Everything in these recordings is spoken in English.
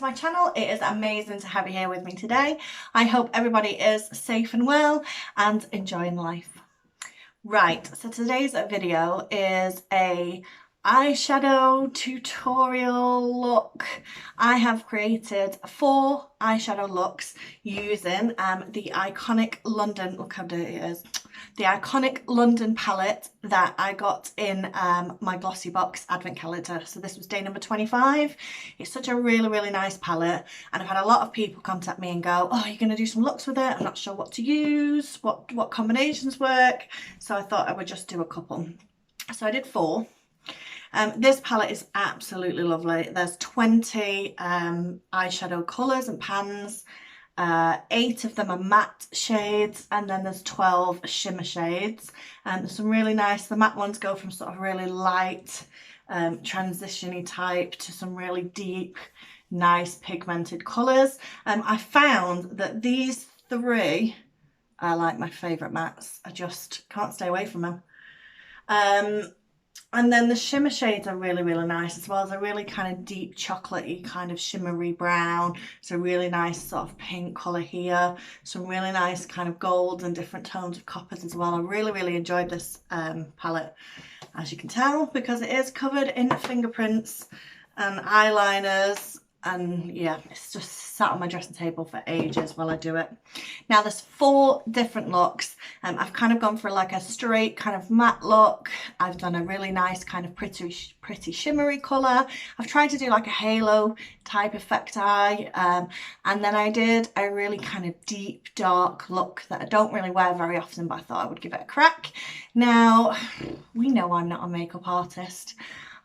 my channel. It is amazing to have you here with me today. I hope everybody is safe and well and enjoying life. Right, so today's video is a eyeshadow tutorial look. I have created 4 eyeshadow looks using the iconic London, look how dirty it is, the iconic London palette that I got in my glossy box advent calendar. So this was day number 25. It's such a really nice palette, and I've had a lot of people contact me and go, oh, you're going to do some looks with it? I'm not sure what to use, what combinations work. So I thought I would just do a couple. So I did 4. This palette is absolutely lovely. There's 20 eyeshadow colours and pans. 8 of them are matte shades, and then there's 12 shimmer shades. And there's some really nice, the matte ones go from sort of really light transition-y type to some really deep, nice pigmented colours. I found that these 3 are like my favourite mattes. I just can't stay away from them. And then the shimmer shades are really nice as well. They're really kind of deep chocolatey, kind of shimmery brown. It's a really nice sort of pink colour here. Some really nice kind of golds and different tones of coppers as well. I really enjoyed this palette, as you can tell, because it is covered in fingerprints and eyeliners. And yeah, it's just sat on my dressing table for ages while I do it. Now there's 4 different looks. I've kind of gone for like a straight kind of matte look. I've done a really nice kind of pretty shimmery colour. I've tried to do like a halo type effect eye. And then I did a really kind of deep dark look that I don't really wear very often, but I thought I would give it a crack. Now, we know I'm not a makeup artist.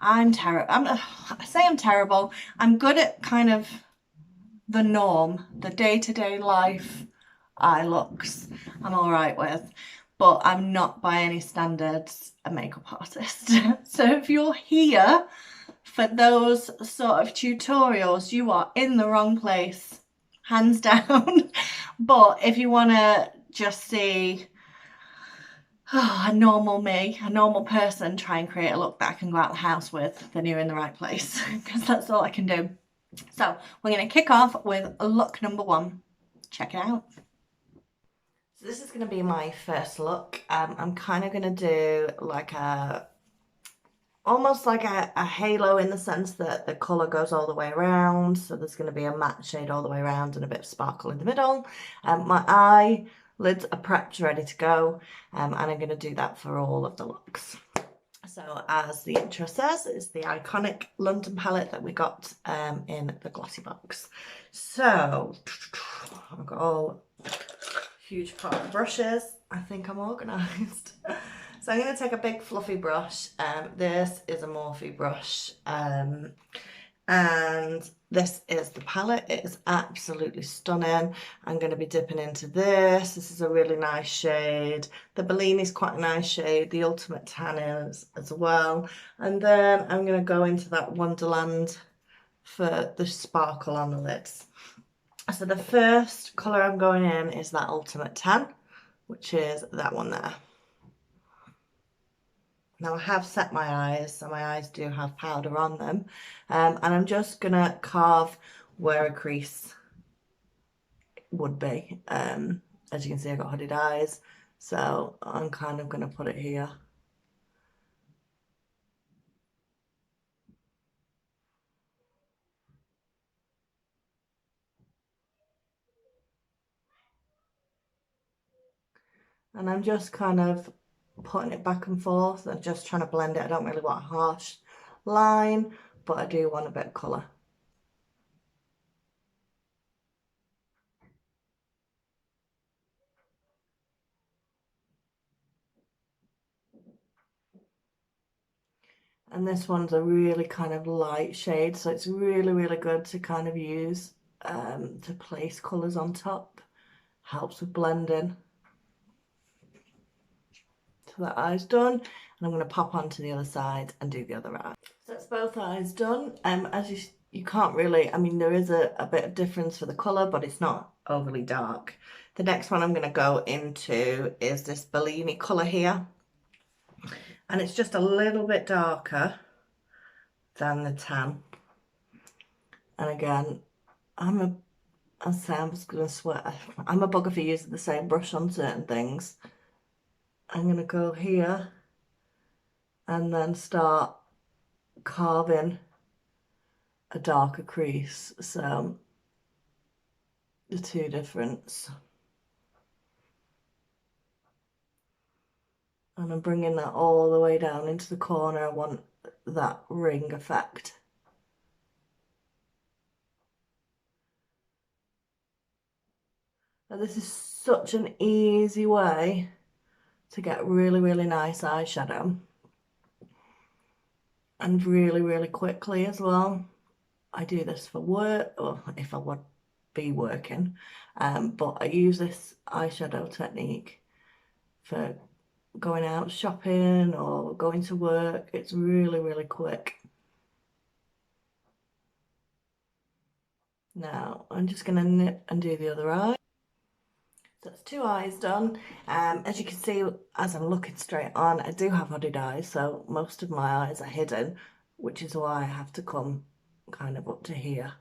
I'm terrible. I say I'm terrible. I'm good at kind of the norm, the day-to-day life eye looks I'm all right with, but I'm not by any standards a makeup artist. So if you're here for those sort of tutorials, you are in the wrong place, hands down. But if you want to just see a normal me, a normal person, try and create a look that I can go out the house with, then you're in the right place, because that's all I can do. So we're going to kick off with look number 1. Check it out. So this is going to be my first look. I'm kind of going to do like almost like a halo, in the sense that the colour goes all the way around. So there's going to be a matte shade all the way around and a bit of sparkle in the middle. My eyelids are prepped, ready to go, and I'm going to do that for all of the looks. So as the intro says, it's the iconic London palette that we got in the glossy box. So I've got all huge pot of brushes. I think I'm organised. So I'm going to take a big fluffy brush. This is a Morphe brush, and this is the palette. It is absolutely stunning. I'm going to be dipping into this. This is a really nice shade. The Bellini is quite a nice shade. The Ultimate Tan is as well. And then I'm going to go into that Wonderland for the sparkle on the lids. So the first colour I'm going in is that Ultimate Tan, which is that one there. Now I have set my eyes, so my eyes do have powder on them, and I'm just going to carve where a crease would be. As you can see, I've got hooded eyes, so I'm kind of going to put it here. And I'm just kind of putting it back and forth and just trying to blend it. I don't really want a harsh line, but I do want a bit of colour. And this one's a really kind of light shade, so it's really good to kind of use to place colours on top. Helps with blending. So that eye's done, and I'm going to pop onto the other side and do the other eye. So that's both eyes done. As you can't really, I mean, there is a bit of difference for the colour, but it's not overly dark. The next one I'm going to go into is this Bellini colour here, and it's just a little bit darker than the tan. And again, I'll say I'm just gonna swear. I'm a bugger for using the same brush on certain things. I'm gonna go here and then start carving a darker crease. So the two difference. And I'm bringing that all the way down into the corner. I want that ring effect. And this is such an easy way to get really, really nice eyeshadow. And really, really quickly as well. I do this for work, or if I would be working, but I use this eyeshadow technique for going out shopping or going to work. It's really, really quick. Now I'm just going to knit and do the other eye. So that's two eyes done. As you can see, as I'm looking straight on, I do have hooded eyes, so most of my eyes are hidden, which is why I have to come kind of up to here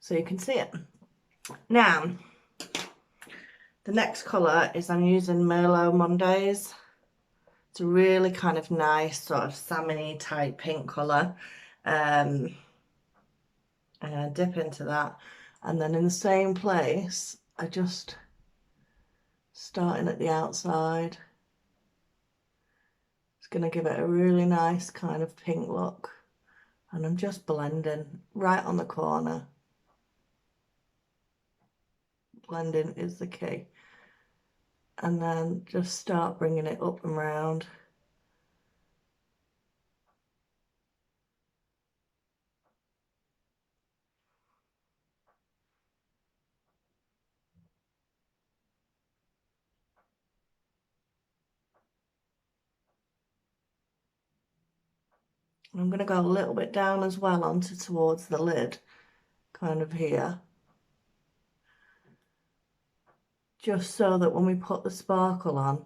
so you can see it. Now, the next colour is I'm using Merlot Mondays. It's a really kind of nice sort of salmon-y type pink colour. And I dip into that, and then in the same place I just starting at the outside. It's going to give it a really nice kind of pink look, and I'm just blending right on the corner. Blending is the key, and then just start bringing it up and round. I'm going to go a little bit down as well onto towards the lid, kind of here, just so that when we put the sparkle on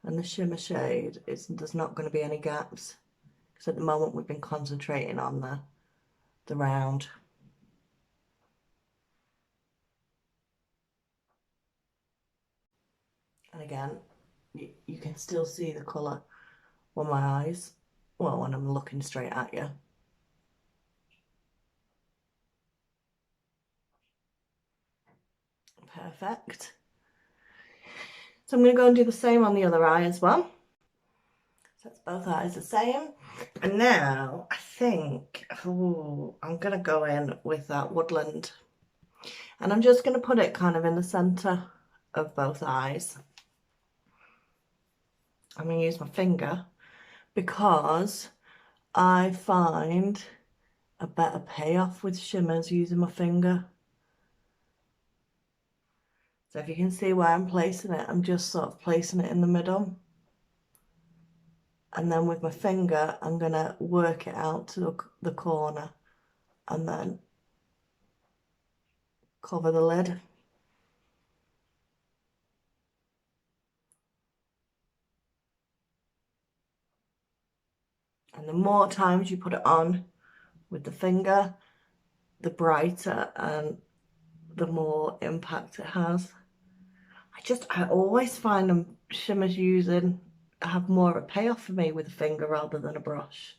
and the shimmer shade, there's not going to be any gaps, because at the moment we've been concentrating on the round. And again, you can still see the colour on my eyes, well, when I'm looking straight at you. Perfect. So I'm going to go and do the same on the other eye as well. So that's both eyes the same. And now I think, I'm going to go in with that woodland. And I'm just going to put it kind of in the centre of both eyes. I'm going to use my finger because I find a better payoff with shimmers using my finger. So if you can see where I'm placing it, I'm just sort of placing it in the middle. And then with my finger, I'm going to work it out to the corner and then cover the lid. And the more times you put it on with the finger, the brighter and the more impact it has. I always find them shimmers using have more of a payoff for me with a finger rather than a brush.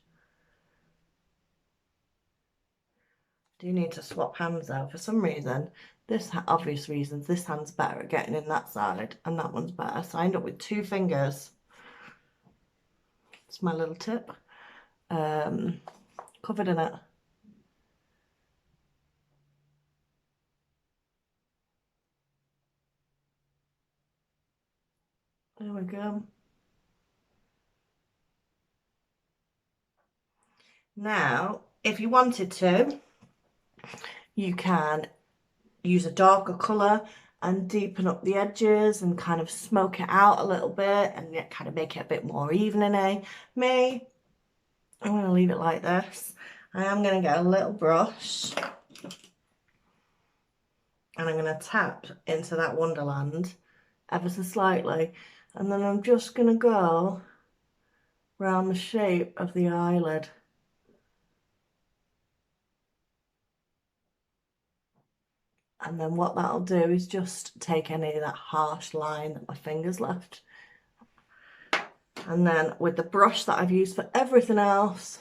Do need to swap hands though. For some reason, obvious reasons, this hand's better at getting in that side and that one's better. So I end up with two fingers. It's my little tip. Covered in it. There we go. Now, if you wanted to, you can use a darker colour and deepen up the edges and kind of smoke it out a little bit and kind of make it a bit more even-y. Me, I'm going to leave it like this. I am going to get a little brush and I'm going to tap into that Wonderland ever so slightly, and then I'm just going to go around the shape of the eyelid. And then what that'll do is just take any of that harsh line that my fingers left. And then with the brush that I've used for everything else,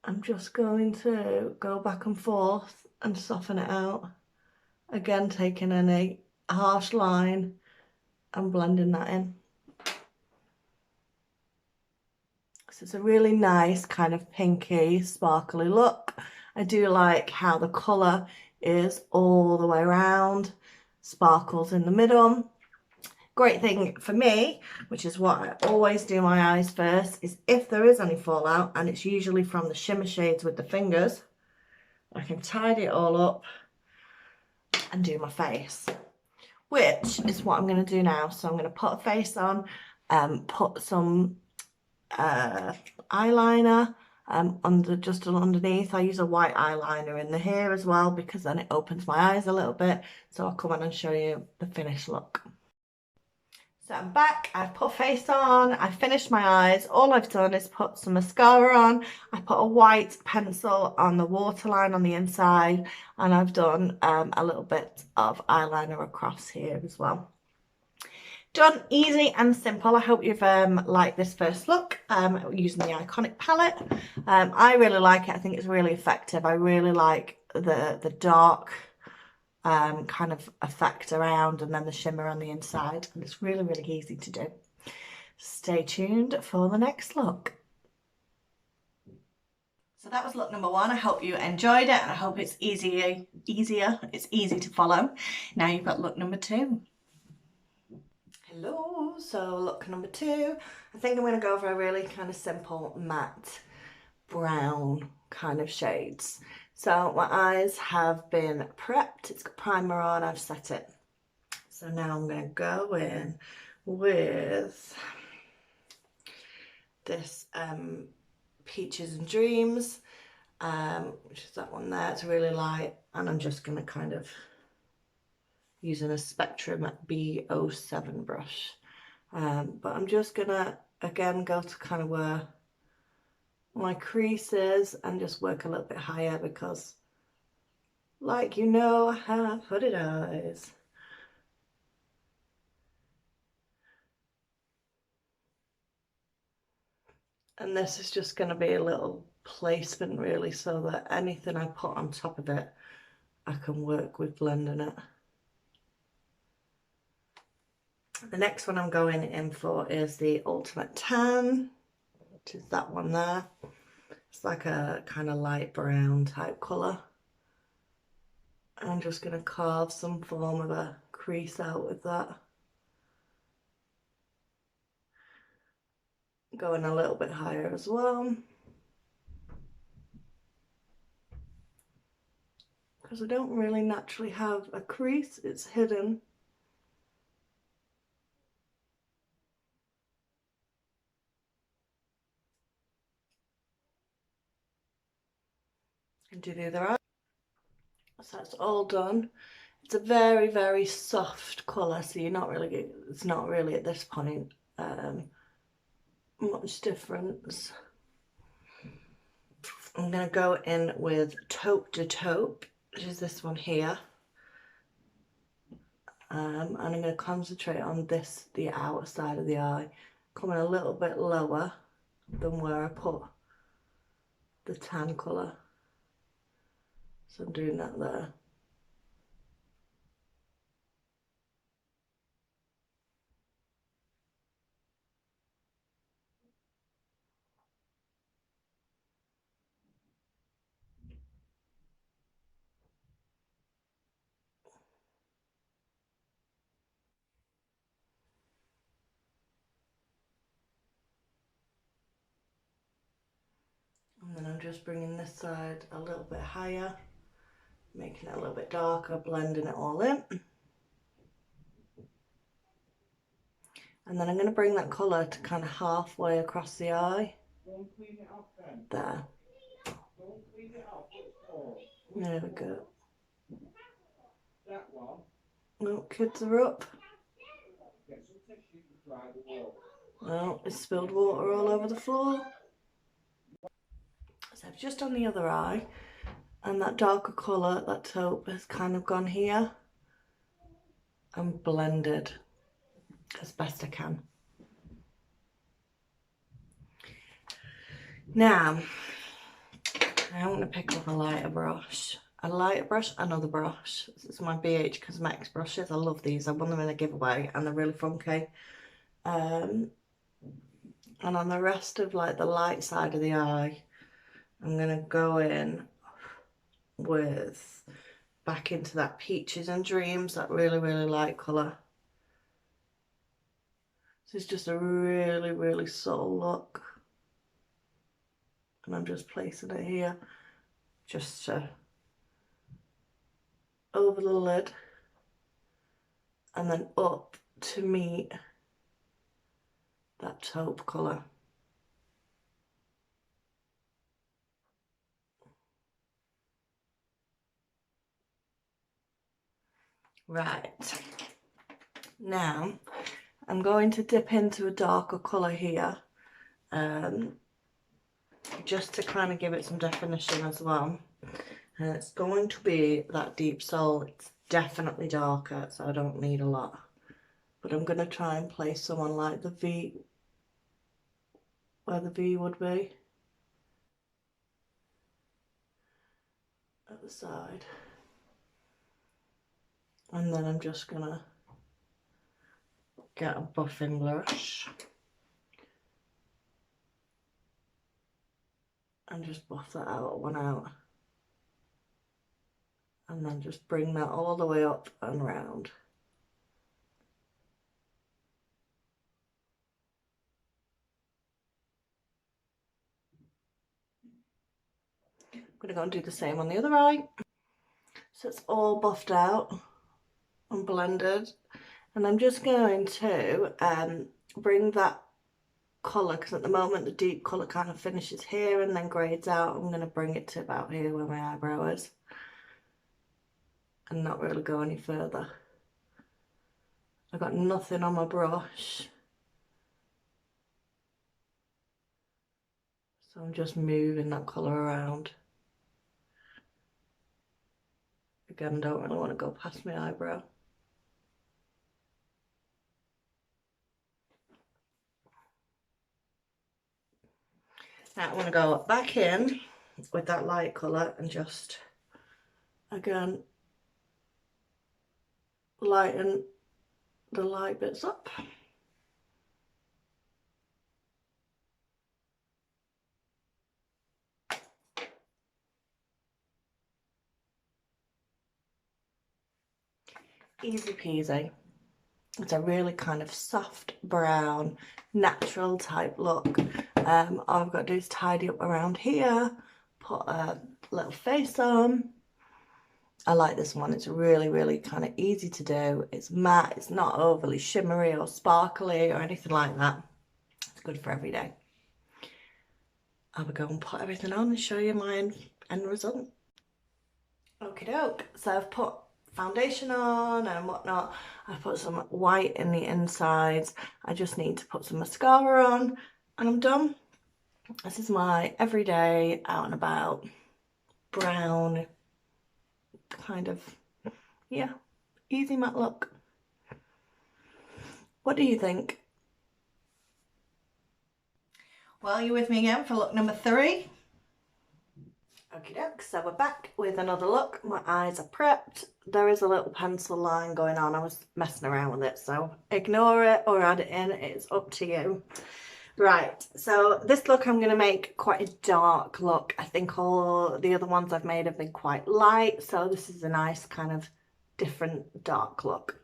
I'm just going to go back and forth and soften it out. Again, taking any harsh line and blending that in. So it's a really nice kind of pinky, sparkly look. I do like how the colour is all the way around, sparkles in the middle. Great thing for me, which is what I always do my eyes first, is if there is any fallout, and it's usually from the shimmer shades with the fingers, I can tidy it all up and do my face, which is what I'm going to do now. So I'm going to put a face on, put some eyeliner just underneath. I use a white eyeliner in the hair as well because then it opens my eyes a little bit. So I'll come on and show you the finished look. So I'm back, I've put face on, I've finished my eyes. All I've done is put some mascara on. I put a white pencil on the waterline on the inside, and I've done a little bit of eyeliner across here as well. Done, easy and simple. I hope you've liked this first look using the Iconic palette. I really like it. I think it's really effective. I really like the dark kind of effect around and then the shimmer on the inside, and it's really, really easy to do. Stay tuned for the next look. So that was look number one. I hope you enjoyed it, and I hope it's easier. It's easy to follow. Now you've got look number two. Hello, so look number two. I think I'm going to go for a really kind of simple matte brown kind of shades. So my eyes have been prepped, it's got primer on, I've set it. So now I'm going to go in with this Peaches and Dreams, which is that one there. It's really light, and I'm just going to kind of using a Spectrum B07 brush. But I'm just going to, again, go to kind of where my creases and just work a little bit higher because, like you know, I have hooded eyes. And this is just going to be a little placement really, so that anything I put on top of it, I can work with blending it. The next one I'm going in for is the Ultimate Tan, which is that one there. It's like a kind of light brown type colour. I'm just going to carve some form of a crease out with that. Going a little bit higher as well. Because I don't really naturally have a crease, it's hidden. And do the other eye. So that's all done. It's a very, very soft colour, so you're not really, it's not really at this point much difference. I'm going to go in with Taupe de Taupe, which is this one here. And I'm going to concentrate on this, the outer side of the eye, coming a little bit lower than where I put the tan colour. So I'm doing that there. And then I'm just bringing this side a little bit higher, making it a little bit darker, blending it all in. And then I'm going to bring that colour to kind of halfway across the eye. There. There we go. No, kids are up. Well, it's spilled water all over the floor. So I've just done the other eye. And that darker colour, that taupe, has kind of gone here and blended as best I can. Now, I'm going to pick up a lighter brush. Another brush. This is my BH Cosmetics brushes. I love these. I won them in a giveaway and they're really funky. And on the rest of like the light side of the eye, I'm going to go in with back into that Peaches and Dreams, that really, really light colour. This is just a really, really subtle look. And I'm just placing it here just to over the lid and then up to meet that taupe colour. Right, now I'm going to dip into a darker colour here, just to kind of give it some definition as well. And it's going to be that Deep Soul. It's definitely darker, so I don't need a lot. But I'm going to try and place someone like the V, where the V would be. At the side. And then I'm just going to get a buffing brush and just buff that one out. And then just bring that all the way up and round. I'm going to go and do the same on the other eye. So it's all buffed out and blended. And I'm just going to bring that colour, because at the moment the deep colour kind of finishes here and then grades out. I'm going to bring it to about here where my eyebrow is and not really go any further. I've got nothing on my brush, so I'm just moving that colour around. Again, don't really want to go past my eyebrow. Now I want to go back in with that light colour and just, again, lighten the light bits up. Easy peasy. It's a really kind of soft brown, natural type look. All I've got to do is tidy up around here, put a little face on. I like this one. It's really, really kind of easy to do. It's matte. It's not overly shimmery or sparkly or anything like that. It's good for every day. I will go and put everything on and show you my end result. Okie doke. So I've put foundation on and whatnot. I put some white in the insides. I just need to put some mascara on and I'm done. This is my everyday out and about brown kind of, yeah, easy matte look. What do you think? Well, you're with me again for look number 3. Okie doke, so we're back with another look. My eyes are prepped. There is a little pencil line going on. I was messing around with it, so ignore it or add it in. It's up to you. Right, so this look I'm going to make quite a dark look. I think all the other ones I've made have been quite light, so this is a nice kind of different dark look.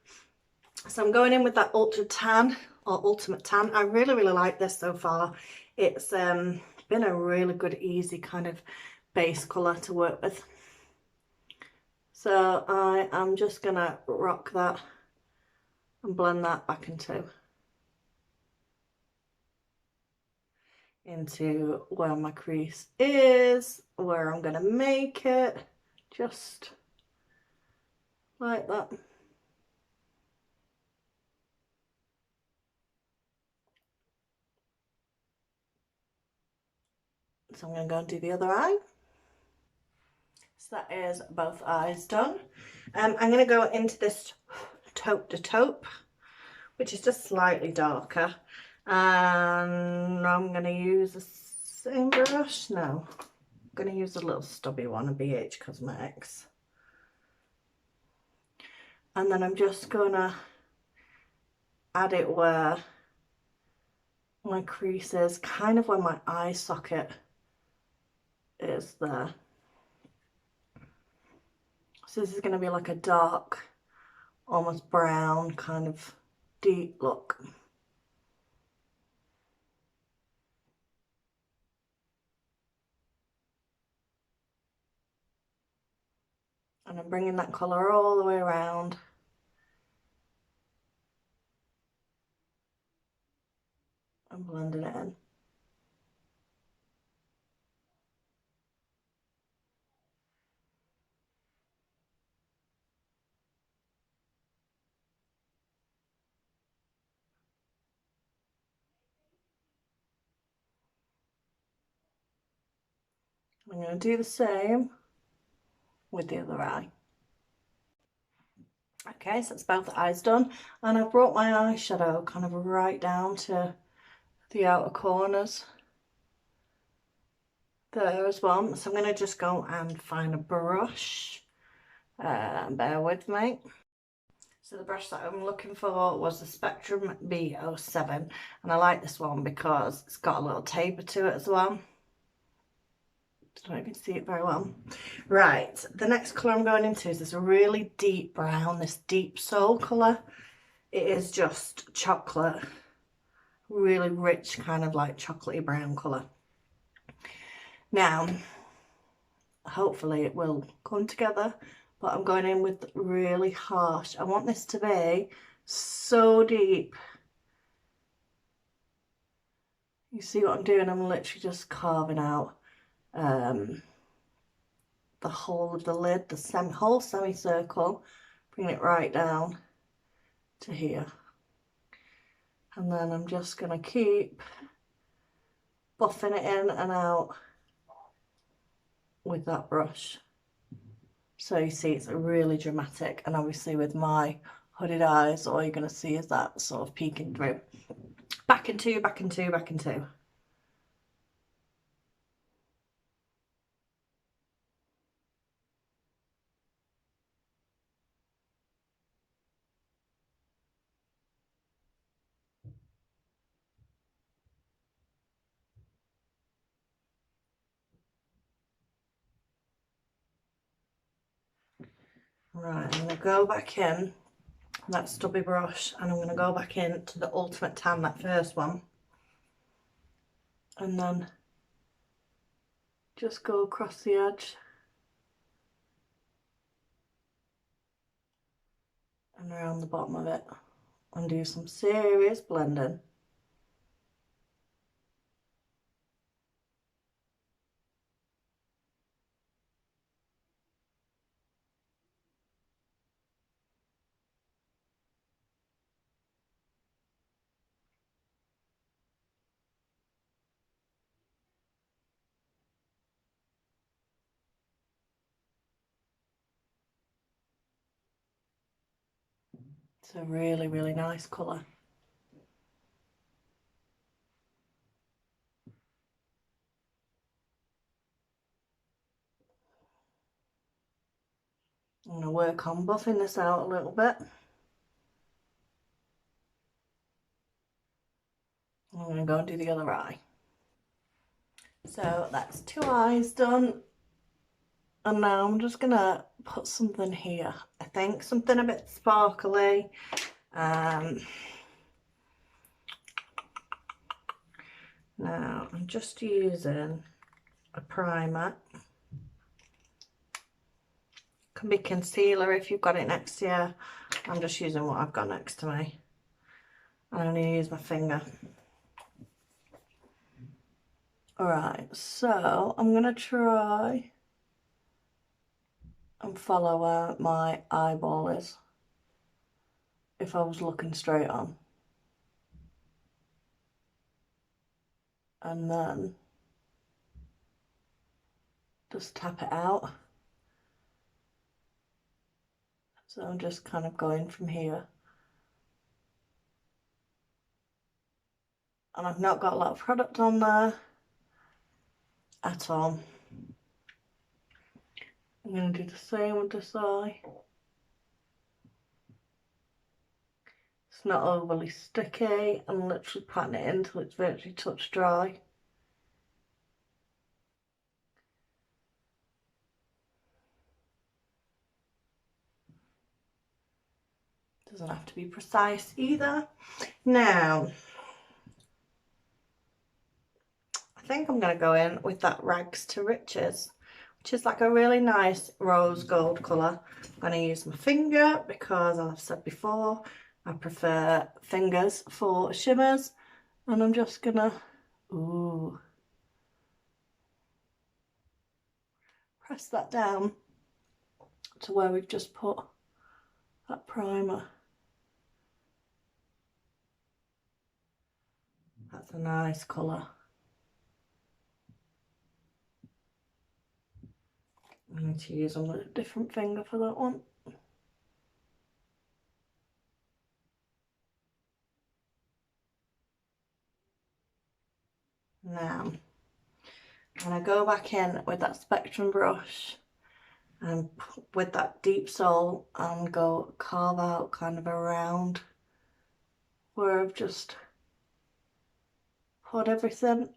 So I'm going in with that ultra tan or ultimate tan. I really, really like this so far. It's been a really good, easy kind of base colour to work with. So I am just going to rock that and blend that back into where my crease is, where I'm going to make it, just like that. So I'm going to go and do the other eye. So that is both eyes done. I'm going to go into this taupe de taupe, which is just slightly darker. And I'm going to use the same brush. No, I'm going to use a little stubby one, a BH Cosmetics. And then I'm just going to add it where my crease is, kind of where my eye socket is there. So this is going to be like a dark, almost brown kind of deep look. And I'm bringing that colour all the way around. And blending it in. I'm going to do the same with the other eye. Okay, so it's both eyes done, and I've brought my eyeshadow kind of right down to the outer corners there as well. So I'm going to just go and find a brush. Bear with me. So the brush that I'm looking for was the Spectrum B07, and I like this one because it's got a little taper to it as well. I don't even see it very well. Right, the next colour I'm going into is this really deep brown, this deep soul colour. It is just chocolate, really rich, kind of like chocolatey brown colour. Now, hopefully it will come together, but I'm going in with really harsh. I want this to be so deep. You see what I'm doing? I'm literally just carving out the whole of the lid, the whole semicircle, bring it right down to here. And then I'm just going to keep buffing it in and out with that brush. So you see it's really dramatic, and obviously with my hooded eyes, all you're going to see is that sort of peeking through. Back in two, back in two, back in two. Right, I'm going to go back in that stubby brush, and I'm going to go back in to the Ultimate Tan, that first one, and then just go across the edge and around the bottom of it and do some serious blending. It's a really, really nice colour. I'm going to work on buffing this out a little bit. I'm going to go and do the other eye. So that's two eyes done. And now I'm just going to put something here. I think something a bit sparkly. Now I'm just using a primer. Can be concealer if you've got it next to you. I'm just using what I've got next to me. I'm going to use my finger. Alright, so I'm going to try and follow where my eyeball is if I was looking straight on. And then just tap it out So I'm just kind of going from here. And I've not got a lot of product on there at all. I'm going to do the same with this eye. It's not overly sticky. I'm literally patting it in until it's virtually touch dry. Doesn't have to be precise either. Now, I think I'm going to go in with that Rags to Riches, which is like a really nice rose gold colour. I'm going to use my finger because, as I've said before, I prefer fingers for shimmers. And I'm just going to, press that down to where we've just put that primer. That's a nice colour. I need to use a different finger for that one. Now, I'm going to go back in with that Spectrum brush and with that deep sole and go carve out kind of around where I've just put everything.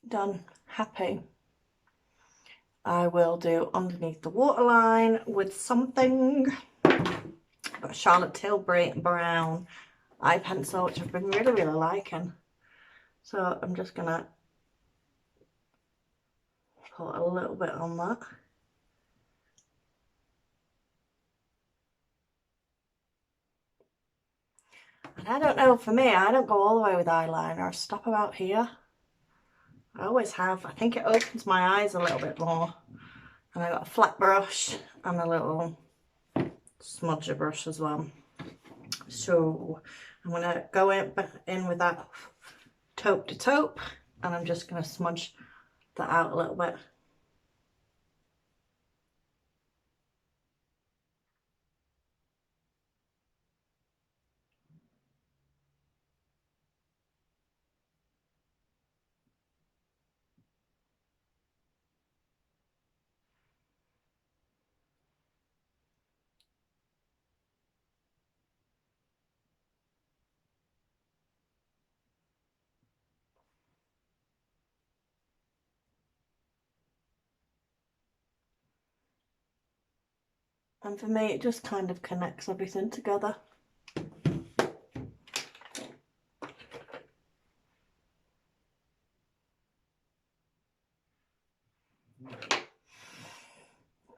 Done. Happy. I will do underneath the waterline with something. I've got Charlotte Tilbury brown eye pencil, which I've been really liking. So I'm just gonna put a little bit on that. And I don't know, for me, I don't go all the way with eyeliner. I stop about here. I always have. I think it opens my eyes a little bit more. And I got a flat brush and a little smudger brush as well. So I'm going to go in with that taupe de taupe, and I'm just going to smudge that out a little bit. And for me, it just kind of connects everything together.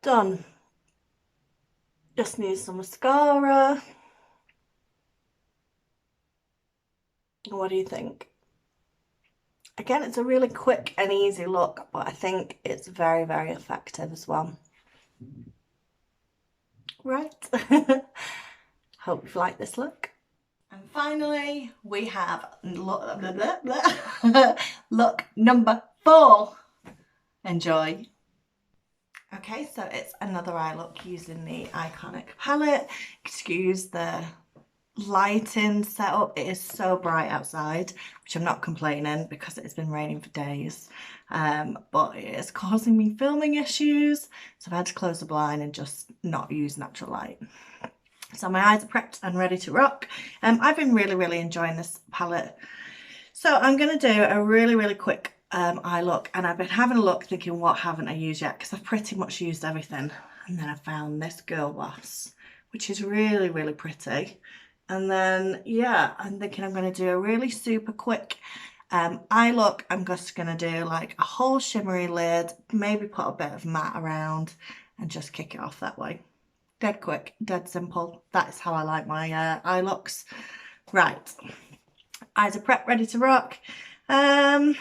Done. Just need some mascara. What do you think? Again, it's a really quick and easy look, but I think it's very effective as well. Right. Hope you've liked this look. And finally, we have look number 4. Enjoy. Okay, so it's another eye look using the Iconic palette. Excuse the lighting setup. It is so bright outside, which I'm not complaining because it's been raining for days. But it is causing me filming issues. So I've had to close the blind and just not use natural light. So my eyes are prepped and ready to rock. I've been really enjoying this palette. So I'm going to do a really quick eye look, and I've been having a look thinking what haven't I used yet, because I've pretty much used everything. And then I found this Girl Boss, which is really pretty. And then yeah, I'm thinking I'm going to do a really super quick eye look. I'm just going to do like a whole shimmery lid, maybe put a bit of matte around and just kick it off that way. Dead quick, dead simple. That is how I like my eye looks. Right, eyes are prepped, ready to rock. I'm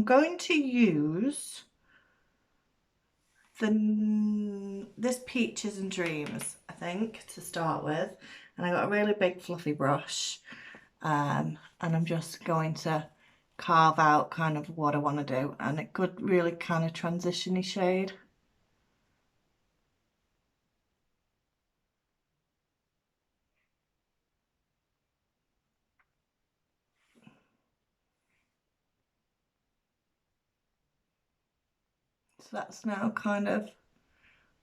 going to use this Peaches and Dreams, I think, to start with. And I got a really big fluffy brush. And I'm just going to carve out kind of what I want to do. And it could really kind of transition-y shade. So that's now kind of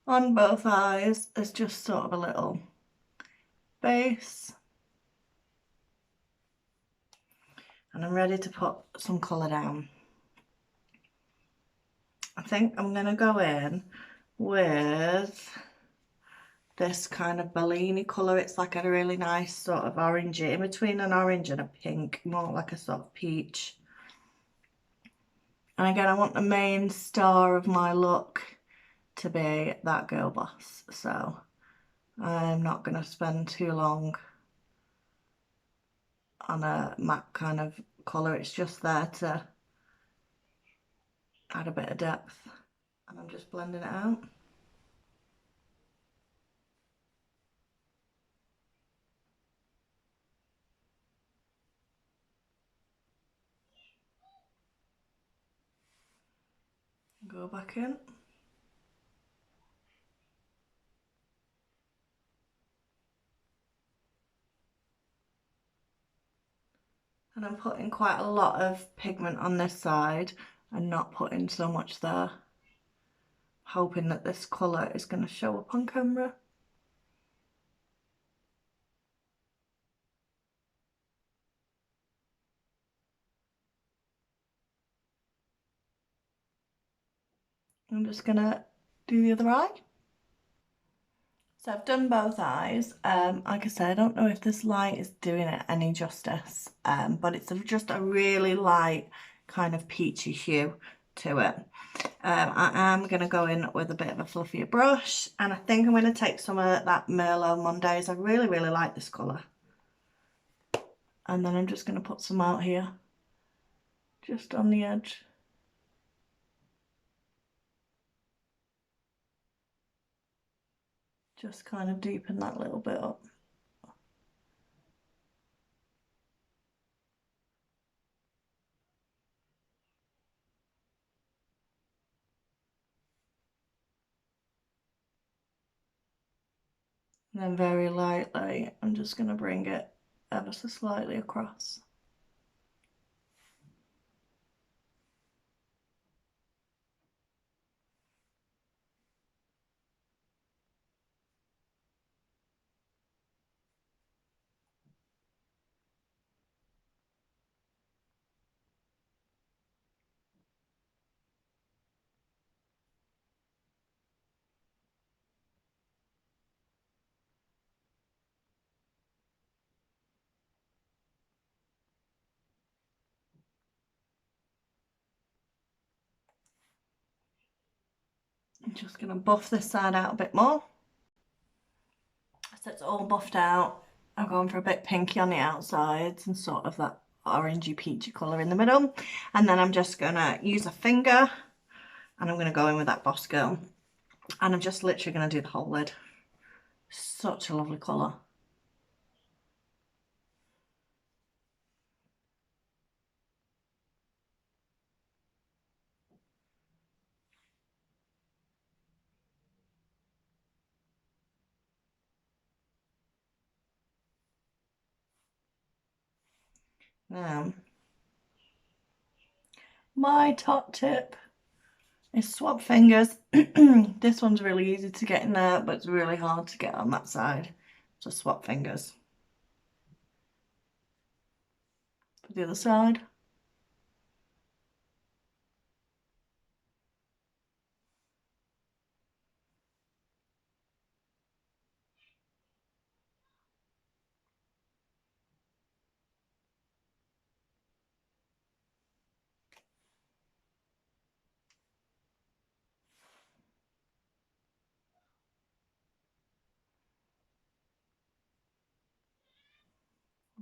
on both eyes as just sort of a little base. And I'm ready to put some colour down. I think I'm going to go in with this kind of Bellini colour. It's like a really nice sort of orangey, in between an orange and a pink, more like a sort of peach. And again, I want the main star of my look to be that girl boss, so I'm not going to spend too long on a matte kind of colour. It's just there to add a bit of depth, and I'm just blending it out. Go back in. And I'm putting quite a lot of pigment on this side and not putting so much there, hoping that this colour is going to show up on camera. I'm just going to do the other eye. So I've done both eyes. Like I said, I don't know if this light is doing it any justice, but it's just a really light kind of peachy hue to it. I am going to go in with a bit of a fluffier brush, and I think I'm going to take some of that Merlot Mondays. I really, really like this colour. And then I'm just going to put some out here, just on the edge. Just kind of deepen that little bit up. And then very lightly, I'm just going to bring it ever so slightly across. I'm just going to buff this side out a bit more. So it's all buffed out. I'm going for a bit pinky on the outsides and sort of that orangey peachy colour in the middle. And then I'm just going to use a finger and I'm going to go in with that Boss Girl. And I'm just literally going to do the whole lid. Such a lovely colour. Now, my top tip is swap fingers. This one's really easy to get in there, but it's really hard to get on that side. So swap fingers. For the other side.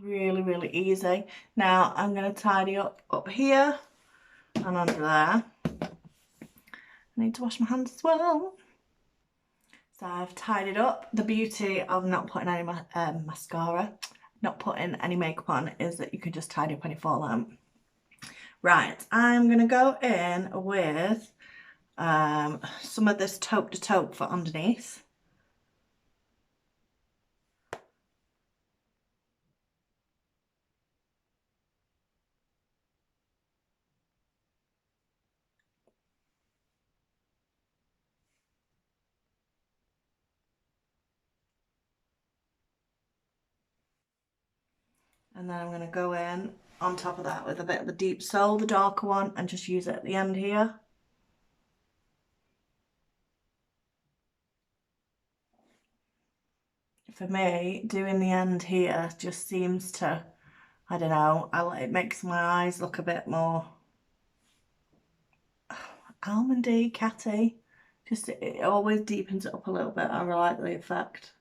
Really, really easy. Now I'm going to tidy up here and under there. I need to wash my hands as well. So I've tidied up. The beauty of not putting any mascara, not putting any makeup on, is that you can just tidy up any fallout. Right, I'm going to go in with some of this taupe de taupe for underneath. And then I'm going to go in on top of that with a bit of the Deep Soul, the darker one, and just use it at the end here. For me, doing the end here just seems to, I don't know, it makes my eyes look a bit more almondy, catty. Just, it always deepens it up a little bit. I really like the effect.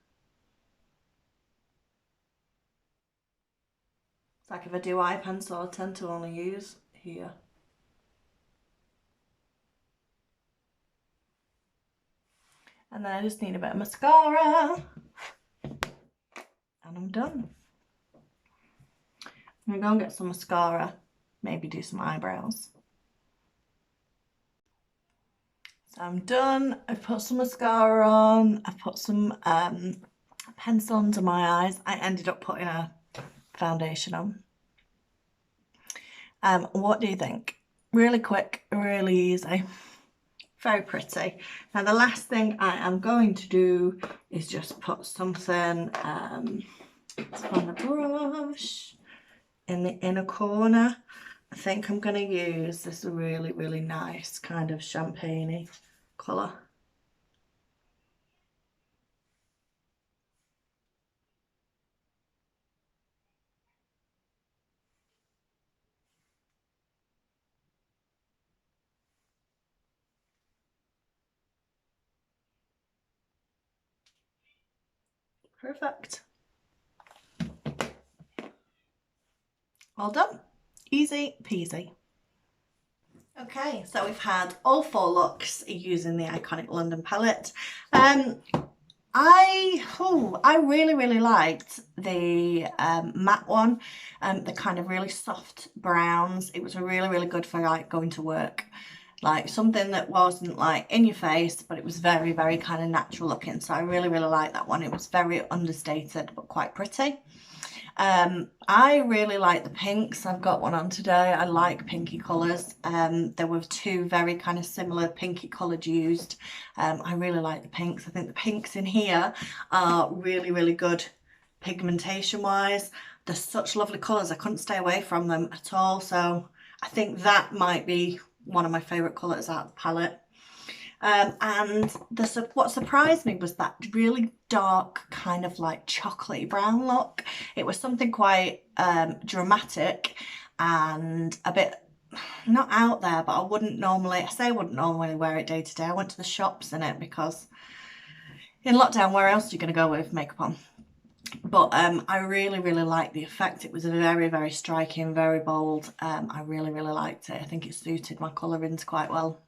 It's like if I do eye pencil, I tend to only use here. And then I just need a bit of mascara. And I'm done. I'm gonna go and get some mascara, maybe do some eyebrows. So I'm done. I've put some mascara on. I've put some pencil under my eyes. I ended up putting a foundation on. What do you think? Really quick, really easy, very pretty. Now the last thing I am going to do is just put something on the brush in the inner corner. I think I'm going to use this really, really nice kind of champagne-y colour. Perfect. All done. Easy peasy. Okay, so we've had all 4 looks using the Iconic London palette. I really, really liked the matte one, the kind of really soft browns. It was really, really good for like going to work. Like something that wasn't like in your face, but it was very, very kind of natural looking. So I really, really like that one. It was very understated, but quite pretty. I really like the pinks. I've got one on today. I like pinky colours. There were 2 very kind of similar pinky colours used. I really like the pinks. I think the pinks in here are really, really good pigmentation wise. They're such lovely colours. I couldn't stay away from them at all. So I think that might be one of my favourite colours out of the palette. And what surprised me was that really dark kind of like chocolatey brown look. It was something quite dramatic and a bit not out there, but I wouldn't normally wear it day to day. I went to the shops in it because in lockdown, where else are you going to go with makeup on? But I really, really liked the effect. It was very, very striking, very bold. I really, really liked it. I think it suited my colourings quite well.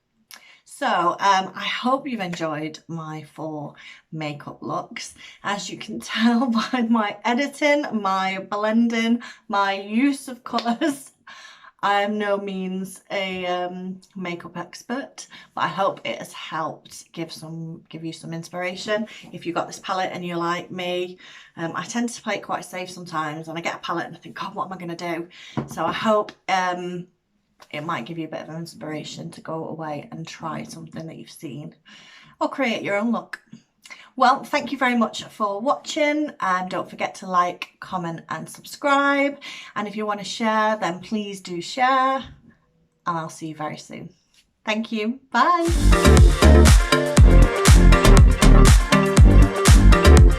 So I hope you've enjoyed my 4 makeup looks. As you can tell by my editing, my blending, my use of colours, I am no means a makeup expert, but I hope it has helped give you some inspiration. If you've got this palette and you're like me, I tend to play it quite safe sometimes, and I get a palette and I think, God, what am I going to do? So I hope it might give you a bit of inspiration to go away and try something that you've seen or create your own look. Well, thank you very much for watching, and don't forget to like, comment and subscribe. And if you want to share, then please do share, and I'll see you very soon. Thank you. Bye.